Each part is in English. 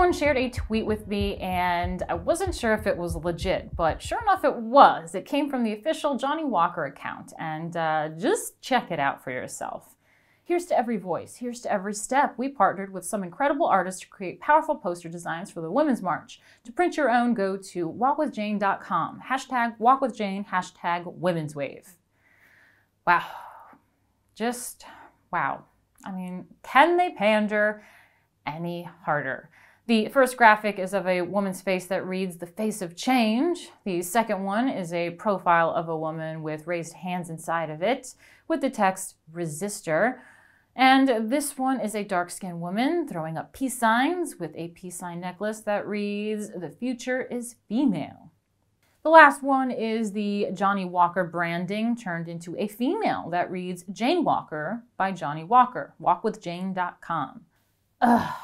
Someone shared a tweet with me and I wasn't sure if it was legit, but sure enough it was. It came from the official Johnny Walker account, and just check it out for yourself. Here's to every voice, here's to every step. We partnered with some incredible artists to create powerful poster designs for the Women's March. To print your own, go to walkwithjane.com. #walkwithjane, #women's wave. Wow. Just wow. I mean, can they pander any harder? The first graphic is of a woman's face that reads "The Face of Change." The second one is a profile of a woman with raised hands inside of it with the text "Resistor." And this one is a dark-skinned woman throwing up peace signs with a peace sign necklace that reads "The future is female." The last one is the Johnny Walker branding turned into a female that reads "Jane Walker" by Johnny Walker, walkwithjane.com. Ugh.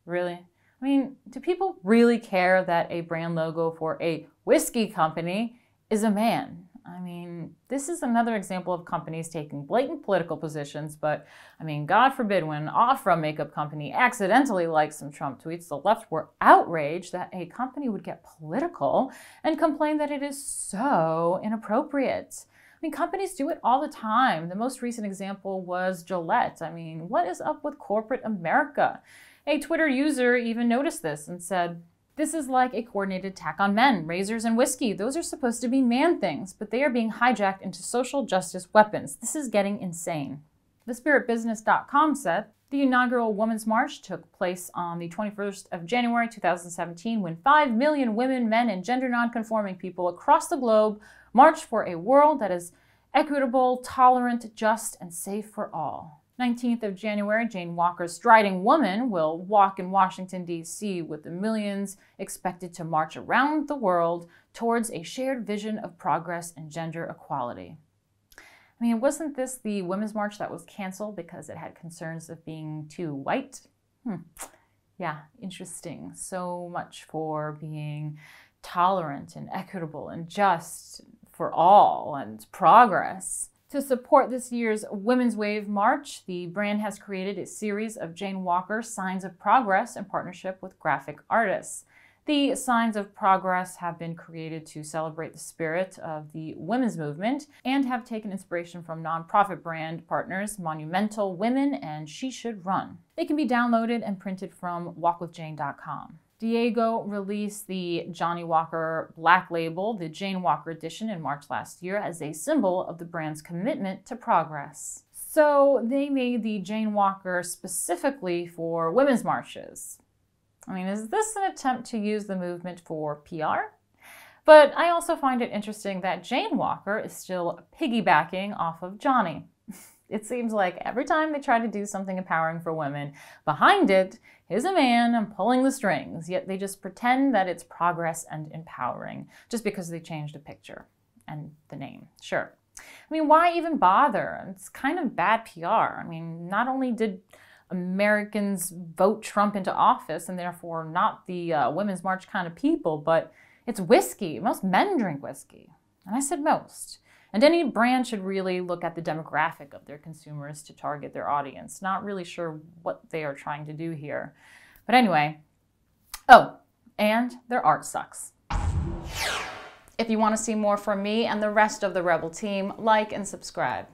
Really? I mean, do people really care that a brand logo for a whiskey company is a man? I mean, this is another example of companies taking blatant political positions, but I mean, God forbid when an Ofra makeup company accidentally likes some Trump tweets, the left were outraged that a company would get political and complain that it is so inappropriate. I mean, companies do it all the time. The most recent example was Gillette. I mean, what is up with corporate America? A Twitter user even noticed this and said, "This is like a coordinated attack on men. Razors and whiskey, those are supposed to be man things, but they are being hijacked into social justice weapons. This is getting insane." TheSpiritBusiness.com said, "The inaugural Women's March took place on the 21st of January 2017 when 5 million women, men, and gender nonconforming people across the globe marched for a world that is equitable, tolerant, just, and safe for all." 19th of January, Jane Walker's striding woman will walk in Washington, D.C. with the millions expected to march around the world towards a shared vision of progress and gender equality. I mean, wasn't this the Women's March that was canceled because it had concerns of being too white? Yeah, interesting. So much for being tolerant and equitable and just for all and progress. To support this year's Women's Wave March, the brand has created a series of Jane Walker Signs of Progress in partnership with graphic artists. The Signs of Progress have been created to celebrate the spirit of the women's movement and have taken inspiration from nonprofit brand partners Monumental Women and She Should Run. They can be downloaded and printed from walkwithjane.com. Diego released the Johnny Walker Black Label, the Jane Walker edition, in March last year as a symbol of the brand's commitment to progress. So they made the Jane Walker specifically for women's marches. I mean, is this an attempt to use the movement for PR? But I also find it interesting that Jane Walker is still piggybacking off of Johnny. It seems like every time they try to do something empowering for women, behind it is a man pulling the strings, yet they just pretend that it's progress and empowering just because they changed a picture and the name. Sure. I mean, why even bother? It's kind of bad PR. I mean, not only did Americans vote Trump into office and therefore not the Women's March kind of people, but it's whiskey. Most men drink whiskey. And I said most. And any brand should really look at the demographic of their consumers to target their audience. Not really sure what they are trying to do here. But anyway, oh, and their art sucks. If you want to see more from me and the rest of the Rebel team, like and subscribe.